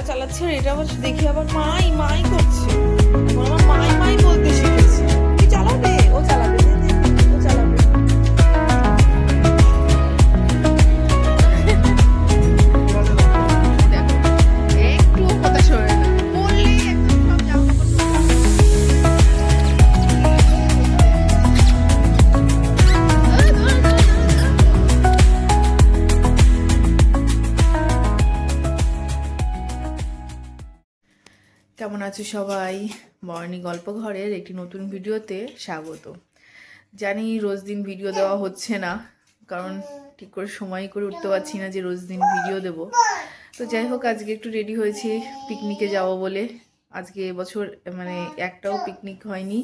চালাচ্ছে আর এটা আবার দেখি আবার মাই মাই করছে। এখন আমার মাই মাই বলতে শিখেছে। তুমি চালাবে, ও চালাবে, দে দে, ও চালাবে। একটু কথা সরে না বললেই একদম সব জামা কেমন আছো সবাই? মর্নিং গল্প ঘরের একটি নতুন ভিডিওতে স্বাগত। জানি রোজ দিন ভিডিও দেওয়া হচ্ছে না, কারণ ঠিক করে সময় করে উঠতে পারছি না যে রোজ দিন ভিডিও দেব। তো যাই হোক, আজকে একটু রেডি হয়েছি পিকনিকে যাব বলে। আজকে এবছর মানে একটাও পিকনিক হয়নি,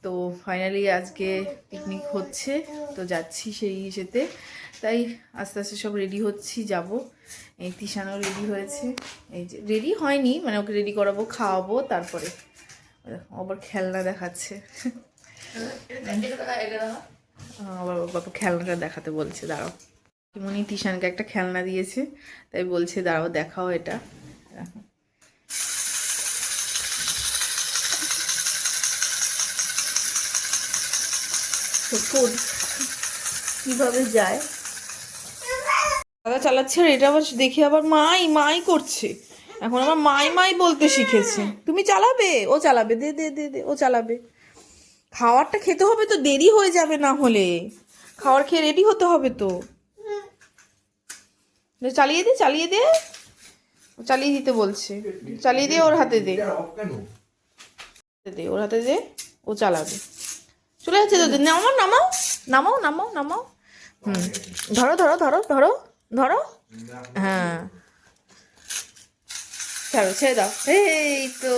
তো ফাইনালি আজকে পিকনিক হচ্ছে, তো যাচ্ছি সেই ইসেতে। তাই আস্তে আস্তে সব রেডি হচ্ছি, যাব। এই তিশানও রেডি হয়েছে, এই যে রেডি হয়নি মানে ওকে রেডি করাবো, খাওয়াবো, তারপরে আবার খেলনা দেখাচ্ছে। আবার বাবা খেলনাটা দেখাতে বলছে, দাঁড়াও। মনি তিশানকে একটা খেলনা দিয়েছে, তাই বলছে দাঁড়াও দেখাও এটা। কিভাবে যায় দাদা চালাচ্ছে আর এটা আবার দেখি আবার মাই মাই করছে। এখন আবার মাই মাই বলতে শিখেছে। তুমি চালাবে, ও চালাবে, দে দে দে দে, ও চালাবে। খাওয়ারটা খেতে হবে তো, দেরি হয়ে যাবে না হলে। খাওয়ার খেয়ে রেডি হতে হবে তো। চালিয়ে দে, চালিয়ে দে, চালিয়ে দিতে বলছে। চালিয়ে দে, ওর হাতে দে, দে ওর হাতে দে, ও চালাবে। চলে যাচ্ছে তো, নামাও নামাও নামাও নামাও নামাও। ধরো ধরো ধরো ধরো ধরো, হ্যাঁ ছাড়ো, ছেড়ে দাও। এই তো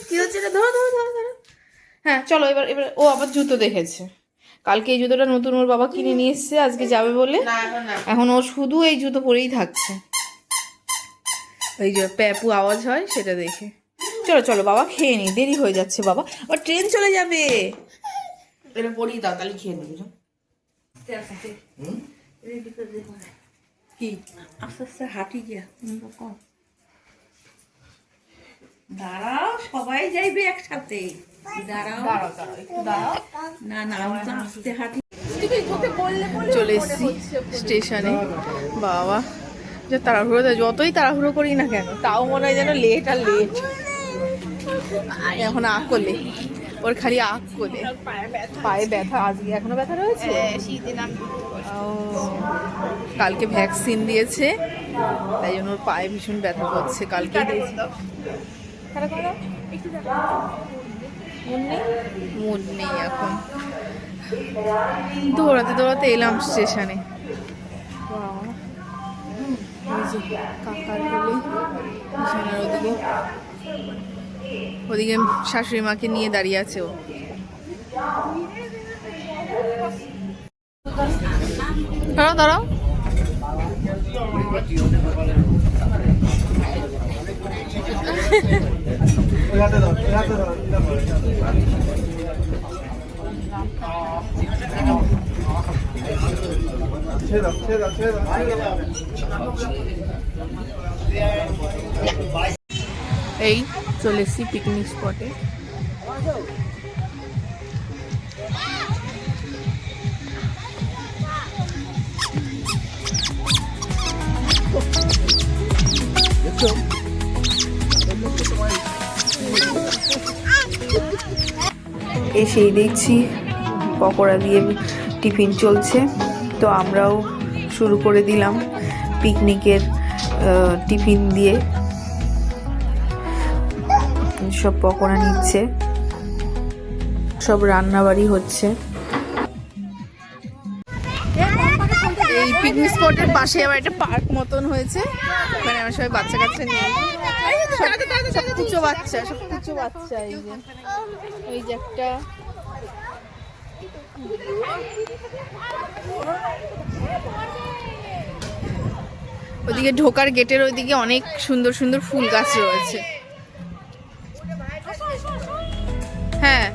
কি হচ্ছে, ধরো ধরো ধরো ধরো। হ্যাঁ চলো, এবার এবার ও আবার জুতো দেখেছে। কালকে এই জুতোটা নতুন ওর বাবা কিনে নিয়ে এসছে আজকে যাবে বলে। এখন ও শুধু এই জুতো পরেই থাকছে, এই যে প্যাপু আওয়াজ হয় সেটা দেখে। চলো চলো বাবা, খেয়ে নি, দেরি হয়ে যাচ্ছে বাবা, আর ট্রেন চলে যাবে। এটা পরিয়ে দাও, তাহলে খেয়ে নেবে। কি আস্তে আস্তে হাঁটি গিয়া দাঁড়াও, সবাই যাইবে একসাথে। দাঁড়াও দাঁড়াও দাঁড়াও একটু দাঁড়াও। না না, আমি তো আস্তে হাঁটি। চলে এসেছি স্টেশনে। বাবা যে তাড়াহুড়ো, যতই তাড়াহুড়ো করি না কেন তাও মনে হয় যেন লেট আর লেট। এখন আকলে ওর খালি আকলে পায়ে ব্যথা, আজকে এখনো ব্যথা রয়েছে। কালকে ভ্যাকসিন দিয়েছে, তাই জন্য ওর পায়ে ভীষণ ব্যথা করছে। কালকে মুড নেই এখন। দৌড়াতে দৌড়াতে এলাম স্টেশনে। কাকার বলে ওদিকে ওদিকে শাশুড়ি মাকে নিয়ে দাঁড়িয়ে আছে ও। দাঁড়াও দাঁড়াও, এই চলে এসছি পিকনিক স্পটে। এসেই দেখছি পকোড়া দিয়ে টিফিন চলছে, তো আমরাও শুরু করে দিলাম পিকনিকের টিফিন দিয়ে। সব পকোড়া নিচ্ছে, সব রান্নাবাড়ি হচ্ছে। এই পিকনিক স্পটের পাশে আবার একটা পার্ক মতন হয়েছে, মানে আমার সবাই বাচ্চা কাচ্চা নিয়ে, সব কুচো বাচ্চা, সব কুচো বাচ্চা। এই যে একটা ওদিকে ঢোকার গেটের ওইদিকে অনেক সুন্দর সুন্দর ফুল গাছ রয়েছে। হ্যাঁ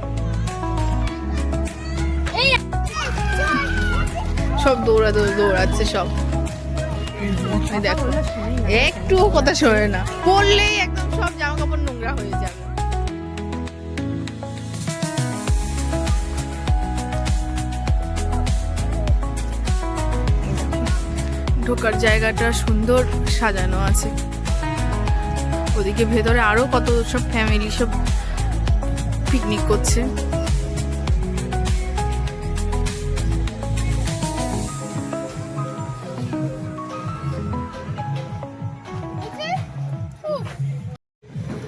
সব দৌড়াচ্ছে সব। এই দেখো একটুও কথা শোনে না, পড়লেই একদম সব জামা কাপড় নোংরা হয়ে যাবে। ঢোকার জায়গাটা সুন্দর সাজানো আছে, ওদিকে ভেতরে আরো কত সব ফ্যামিলি সব পিকনিক করছে।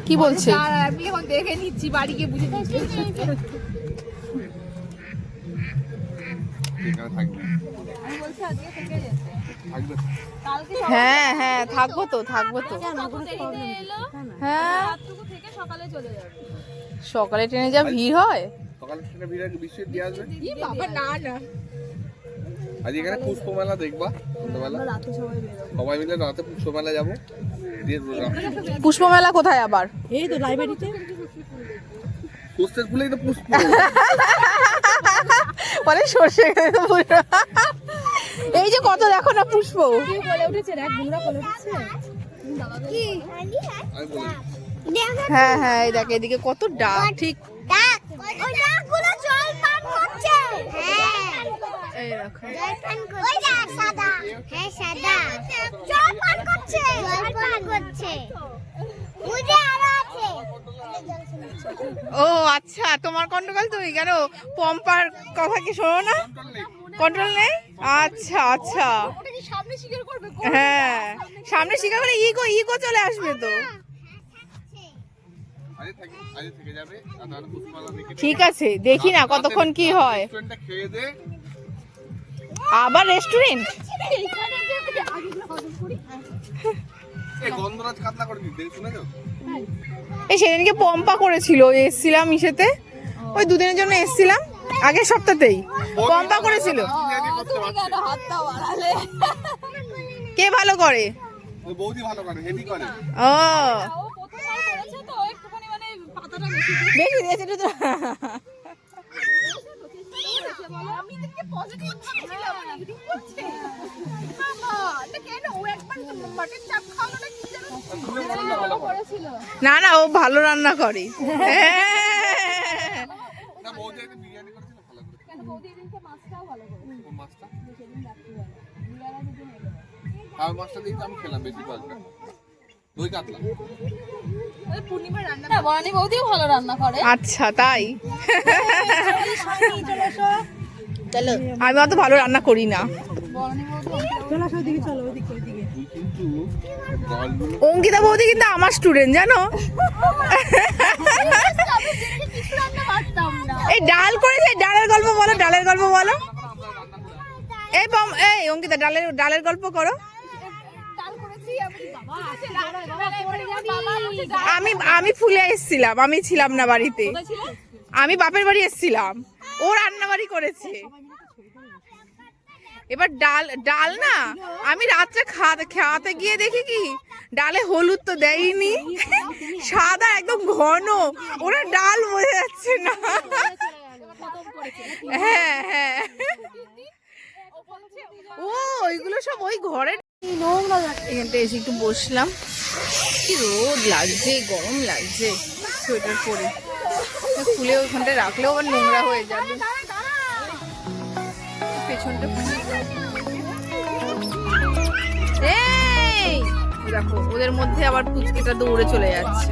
কি বলছে? দেখে নিচ্ছি, বাড়ি গিয়ে বুঝে নিচ্ছি। হ্যাঁ হ্যাঁ থাকবো তো হ্যাঁ সকালে ট্রেনে যা ভিড় হয়। সকালে ট্রেনে ভিড় হয়, বিশ্বের দিয়ে আসবে। বাবা না না, আজ এখানে পুষ্প মেলা দেখবা, সন্ধ্যাবেলা সবাই মিলে রাতে পুষ্প মেলা যাবো। পুষ্প মেলা কোথায় আবার? এই তো লাইব্রেরিতে পুষ্পের ফুলেই তো পুষ্প। বলে সর্ষে এই যে কত দেখো না পুষ্প। বলে উঠেছে রাত গুমরা বলে উঠেছে কি আমি বলি হ্যাঁ হ্যাঁ এই দেখ এদিকে কত ডাক, ঠিক ডাক ওই ডাকগুলো জল পান করছে। হ্যাঁ এই দেখো জল পান করছে, ওই ডাক সাদা, হ্যাঁ সাদা জল পান করছে, জল পান করছে। বুঝে আরো আছে। ও আচ্ছা, তোমার কন্ট্রোল তুমি কেন পম্পার কথা কি শোনো না? কন্ট্রোল নেই? আচ্ছা আচ্ছা সামনে শিকার করবে, হ্যাঁ সামনে শিকার করে ইগো চলে আসবে তো। আজ থেকে যাবে, আর তাহলে পুষ্প মেলা দেখে ঠিক আছে দেখি না কতক্ষণ কি হয়। রেস্টুরেন্টটা খেয়ে দে। আবার রেস্টুরেন্ট? এই গন্ধরাজ কাতলা করে দিতে শুনেছো? এই সেদিনকে পম্পা করেছিল, এসছিলাম ইসেতে, ওই দুদিনের জন্য এসছিলাম, আগের সপ্তাহতেই পম্পা করেছিল। কে ভালো করে? ওই বৌদি ভালো করে, হেভি করে। ও ও প্রথমবার করেছে তো একটুখানি মানে পাতাটা বেশি বেশি দিয়েছে তো। আমি দেখে পজিটিভ ছিলাম, নেগেটিভ করছে বাবা। এটা কেন ও একবার মাটন চাপ খাওয়ালো না কি জানো ভালো করেছিল। না না ও ভালো রান্না করে। না বৌদি একটা বিরিয়ানি করেছিল ভালো করে। কেন বৌদি এদিনকে মাছটাও ভালো করে কোন মাছটা? সেদিন রাত্রিবেলা বিয়ারা দুদিন এলো। আর মাছটা দিয়ে আমি খেলাম বেশি পাল্টা। দই কাতলা। পূর্ণিমার রান্না না, বনানি বৌদিও ভালো রান্না করে। আচ্ছা তাই? আমি অত ভালো রান্না করি না। বনানি বৌদি চলো আসো, ওদিকে চলো, ওদিকে ওদিকে। তুই কিন্তু ডালগুলো অঙ্কিতা বৌদি কিন্তু আমার স্টুডেন্ট জানো। কিছু রান্না পারতাম না। এই ডাল করেছে, ডালের গল্প বলো, ডালের গল্প বলো। এই অঙ্কিতা ডালের গল্প করো। ডাল করেছি আমি, বাবা আমি ফুলে এসেছিলাম, আমি ছিলাম না বাড়িতে, আমি বাপের বাড়ি এসেছিলাম, ও রান্নাবাড়ি করেছে। এবার ডাল না আমি রাত্রে খাওয়াতে গিয়ে দেখি কি ডালে হলুদ তো দেয়নি, সাদা একদম ঘন, ওরা ডাল বোঝা যাচ্ছে না। হ্যাঁ হ্যাঁ ও ওইগুলো সব ওই ঘরে। এখানটা এসে একটু বসলাম, কি রোদ লাগছে, গরম লাগছে, সোয়েটার পরে খুলে ওইখানটা রাখলেও আবার নোংরা হয়ে যাবে। পেছনটা এই দেখো ওদের মধ্যে আবার পুচকিটা দৌড়ে চলে যাচ্ছে।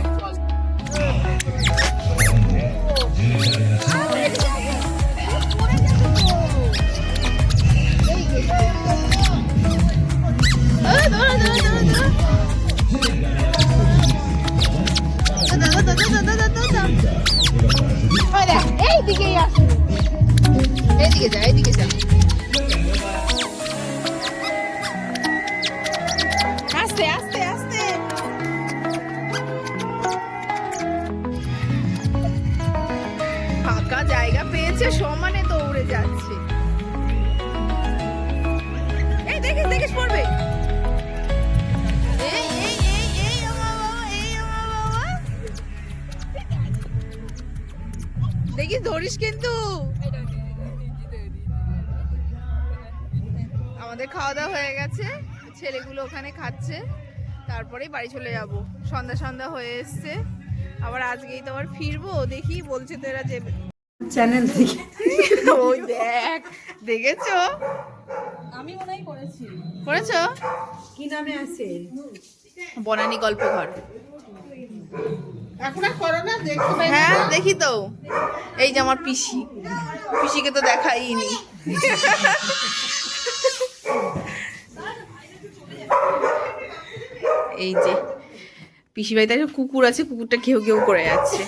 এইদিকেই আসো, এইদিকে যা আস্তে আস্তে আস্তে। ফাঁকা জায়গা পেয়েছে সমানে দৌড়ে যাচ্ছে। এই দেখিস পড়বে। দেখিস ধরিস কিন্তু। আমাদের খাওয়া দাওয়া হয়ে গেছে, ছেলেগুলো ওখানে খাচ্ছে, তারপরেই বাড়ি চলে যাব। সন্ধ্যা সন্ধ্যা হয়ে এসছে, আবার আজকেই তো আবার ফিরবো। দেখি বলছে তো এরা যে চ্যানেল থেকে ওই দেখ, দেখেছো? আমি মনে হয় করেছি। করেছো? কি নামে আছে? বনানী গল্প ঘর। এখন আর করো না, দেখতে হ্যাঁ দেখি তো। এই যে আমার পিসি, পিসিকে তো দেখাইনি। এই যে পিসি বাড়িতে একটা কুকুর আছে, কুকুরটা ঘেউ ঘেউ করে যাচ্ছে।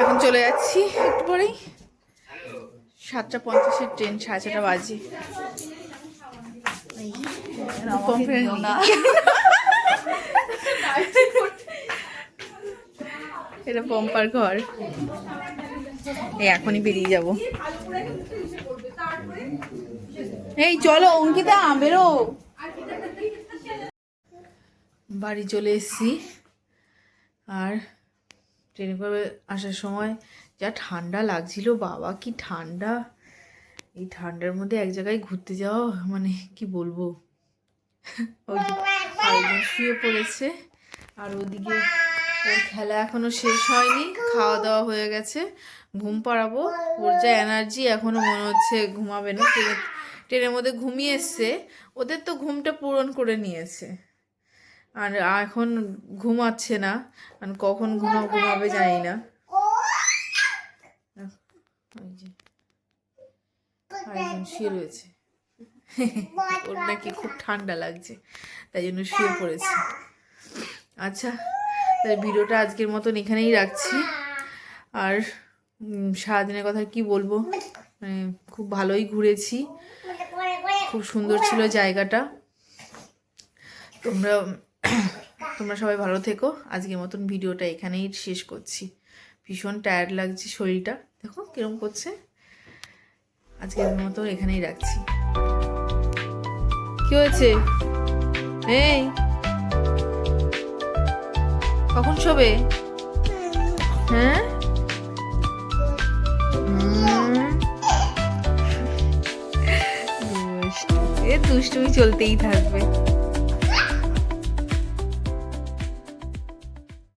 এখন চলে যাচ্ছি একটু পরেই, 7:50 ট্রেন, 6:30 বাজে। না এটা পম্পার ঘর। এই এখনই বেরিয়ে যাব। এই চলো অঙ্কিতা বেরো। বাড়ি চলে এসেছি, আর ট্রেনে করে আসার সময় যা ঠান্ডা লাগছিল, বাবা কি ঠান্ডা! এই ঠান্ডার মধ্যে এক জায়গায় ঘুরতে যাওয়া মানে কি বলবো। আরেকজন শুয়ে পড়েছে, আর ওদিকে ওর খেলা এখনো শেষ হয়নি, খাওয়া দাওয়া হয়ে গেছে, ঘুম পাড়াবো। ওর যা এনার্জি, এখনো মনে হচ্ছে ঘুমাবে না। ট্রেনের মধ্যে ঘুমিয়ে এসছে, ওদের তো ঘুমটা পূরণ করে নিয়েছে, আর এখন ঘুমাচ্ছে না। আর কখন ঘুমাবে জানি না। ওই যে আরেকজন শুয়ে রয়েছে, ওর নাকি খুব ঠান্ডা লাগছে, তাই জন্য শুয়ে পড়েছে। আচ্ছা, তাহলে ভিডিওটা আজকের মতন এখানেই রাখছি। আর সারাদিনের কথা কি বলবো, মানে খুব ভালোই ঘুরেছি, খুব সুন্দর ছিল জায়গাটা। তোমরা সবাই ভালো থেকো। আজকের মতন ভিডিওটা এখানেই শেষ করছি। ভীষণ টায়ার্ড লাগছে, শরীরটা দেখো কিরম করছে। আজকের মতো এখানেই রাখছি। কি হয়েছে? এই কখন শোবে? হ্যাঁ, দুষ্টুমি চলতেই থাকবে।